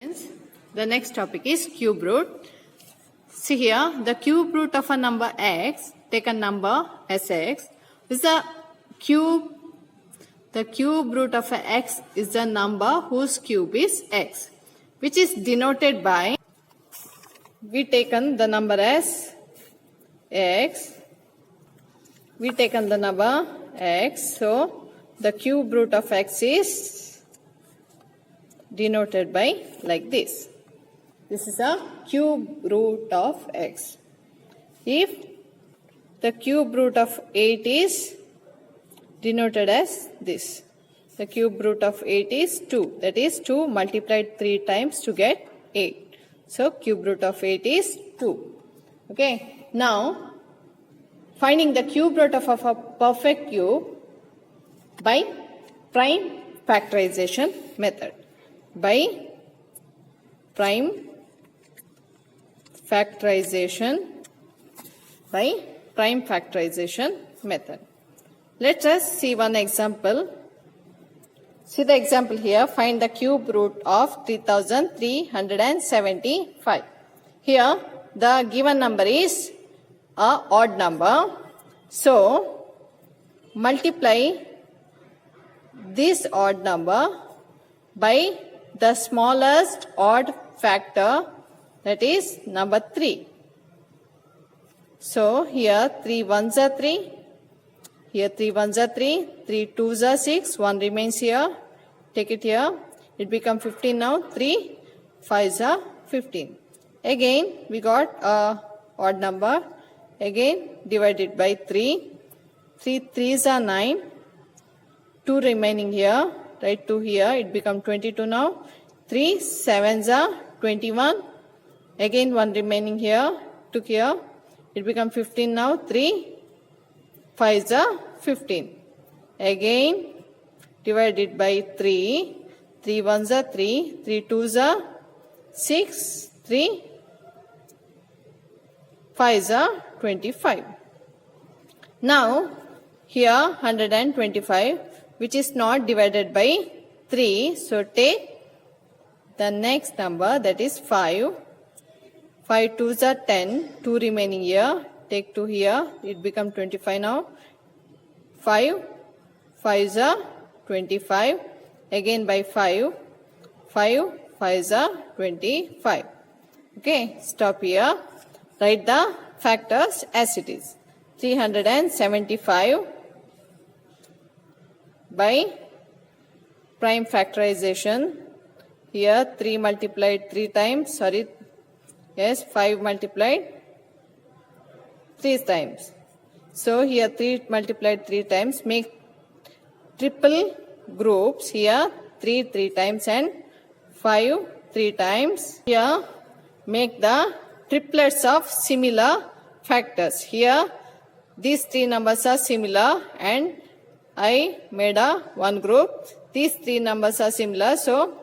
The next topic is cube root. See here, the cube root of a number x, take a number Sx, is the cube root of a x is the number whose cube is x, which is denoted by, we taken the number as x, so the cube root of x is denoted by like this. This is a cube root of x. If the cube root of 8 is denoted as this, the cube root of 8 is 2. That is 2 multiplied 3 times to get 8. So cube root of 8 is 2. Okay. Now, finding the cube root of a perfect cube by prime factorization method. By prime factorization method. Let us see one example. See the example here. Find the cube root of 3375. Here the given number is a odd number. So multiply this odd number by the smallest odd factor, that is number 3. So here 3 ones are 3, here 3 ones are 3, 3 twos are 6, 1 remains here, take it here, it becomes 15 now, 3 fives are 15. Again we got a odd number, again divided by 3, 3 threes are 9, 2 remaining here, write 2 here, it becomes 22 now, 3 sevens are 21, again 1 remaining here, took here, it becomes 15 now, 3 fives are 15. Again divided by 3, 3 ones are 3, 3 twos are 6, 3 fives are 25. Now here 125, which is not divided by 3, so take the next number, that is 5. 5 twos are 10, 2 remaining here, take 2 here, it becomes 25 now. 5 fives are 25, again by 5 fives are 25. Okay, stop here. Write the factors as it is. 375 by prime factorization. Here 3 multiplied 3 times, 5 multiplied 3 times. So here 3 multiplied 3 times, make triple groups, here 3 times and 5 3 times. Here make the triplets of similar factors. Here these 3 numbers are similar and I made a one group. These 3 numbers are similar, so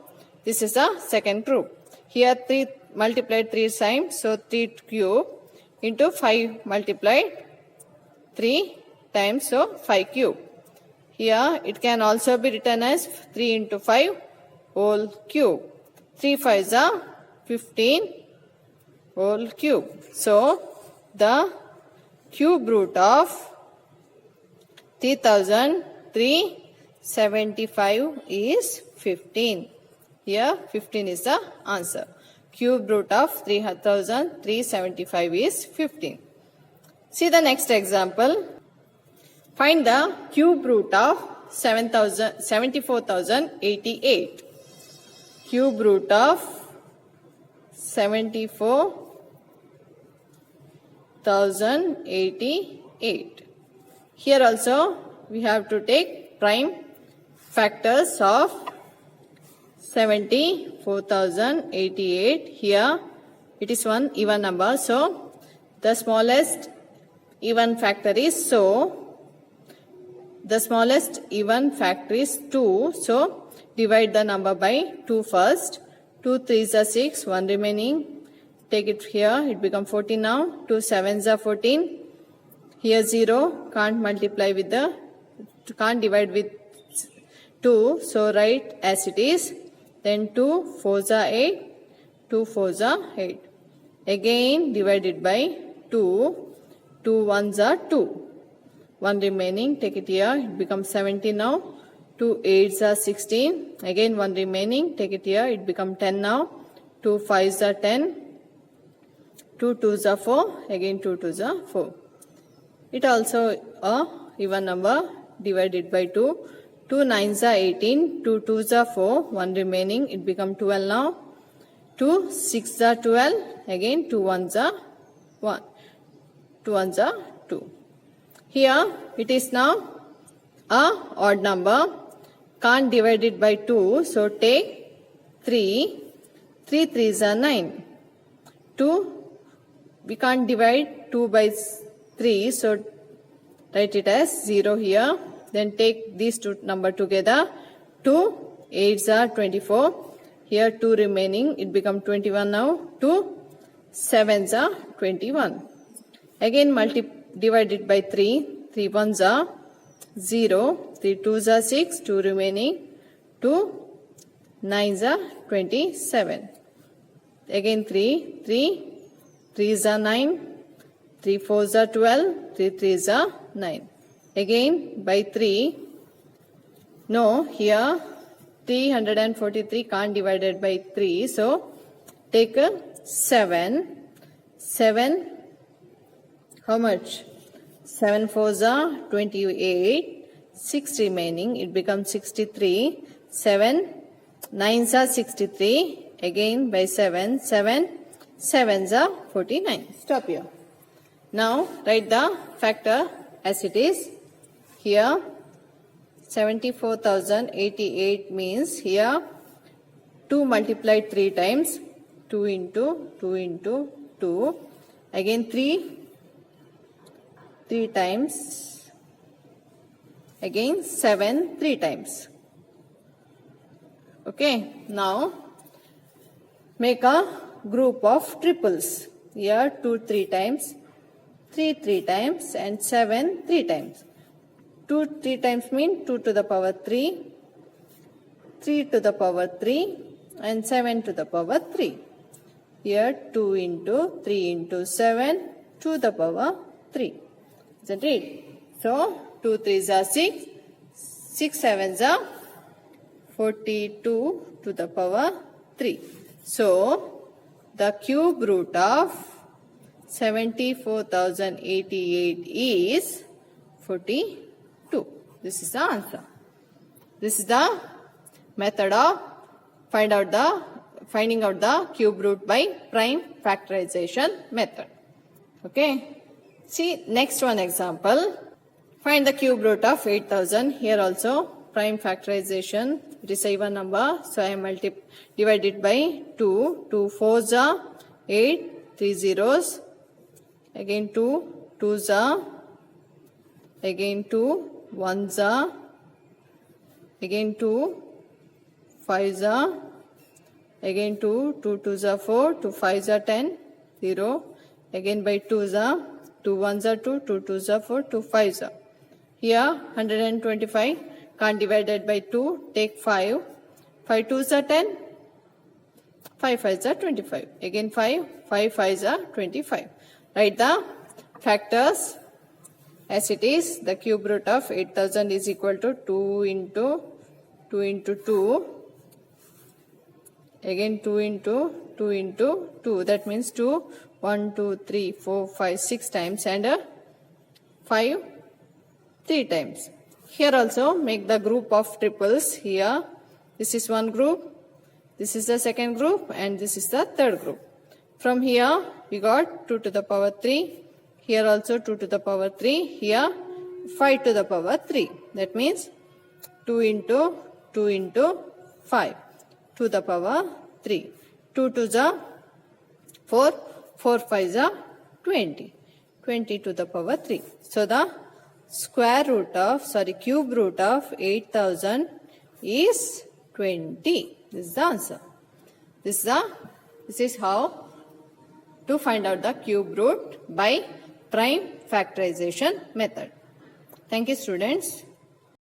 this is a second group. Here 3 multiplied 3 times, so 3 cube into 5 multiplied 3 times, so 5 cube. Here it can also be written as 3 into 5 whole cube. 3 fives are 15 whole cube. So the cube root of 3375 is 15. Here 15 is the answer. Cube root of 3375 is 15. See the next example. Find the cube root of 74,088. Cube root of 74,088. Here also we have to take prime factors of 74,088. Here it is one even number, so the smallest even factor is, so the smallest even factor is 2, so divide the number by 2 first. 2 threes are 6, 1 remaining, take it here, it becomes 14 now, 2 sevens are 14, here 0, can't divide with 2, so write as it is. then 2 4s are 8, 2 4s are 8. Again divided by 2, 2 1s are 2. 1 remaining, take it here, it becomes 70 now. 2 8s are 16. Again 1 remaining, take it here, it becomes 10 now. 2 5s are 10. 2 2s are 4. Again 2 2s are 4. It also a even number divided by 2. 2 9s are 18. 2 2s are 4. 1 remaining, it becomes 12 now. 2 6s are 12. Again 2 1s are 1. 2 1s are 2. Here it is now a odd number. Can't divide it by 2. So take 3. 3 3s are 9. 2. We can't divide 2 by 3. So write it as 0 here. Then take these two numbers together. 2 8s are 24. Here 2 remaining. It becomes 21 now. 2 7s are 21. Again divide it by 3. 3 1s are 0. 3 2s are 6. 2 remaining. 2 9s are 27. Again 3. 3 3s are 9. 3 4s are 12. 3 3s are 9. Again by 3. No, here 343 can't divide it by 3. So take 7. 7. How much? 7 4s are 28. 6 remaining. It becomes 63. 7 9s are 63. Again by 7. 7 7s are 49. Stop here. Now write the factor as it is. Here 74,088 means here 2 multiplied 3 times. 2 into 2 into 2. Again 3 times. Again 7 3 times. Okay. Now make a group of triples. Here 2 3 times. 3 3 times and 7 3 times. 2 3 times mean 2 to the power 3, 3 to the power 3 and 7 to the power 3. Here 2 into 3 into 7 to the power 3. Isn't it? So 2 3s are 6, 6 7s are 42 to the power 3. So the cube root of 74,088 is 42. This is the answer. This is the method of finding out the cube root by prime factorization method. Okay. See next one example. Find the cube root of 8,000. Here also prime factorization. It is a even number. So I divide it by 2. 2 4s are 8. 3 zeros. Again 2 2s are. Again 2 1s are. Again 2 5s are. Again 2 2s are 4. 2 5s are 10. 0. Again by 2s are. 2 1s are 2. 2 2s are 4. 2 5s are. Here 125 can't divide it by 2. Take 5. 5 2s are 10. 5 5s are 25. Again 5. 5 5s are 25. Write the factors as it is. The cube root of 8,000 is equal to 2 into 2 into 2. Again 2 into 2 into 2. That means 2. 1 2 3 4 5 6 times and 5 3 times. Here also make the group of triples. Here this is one group. This is the second group and this is the third group. From here we got 2 to the power 3. Here also 2 to the power 3. Here 5 to the power 3. That means 2 into 2 into 5 to the power 3. 2 to the 4. 4 5 is 20. 20 to the power 3. So the cube root of 8,000 is 20. This is the answer. This is how to find out the cube root by prime factorization method. Thank you, students.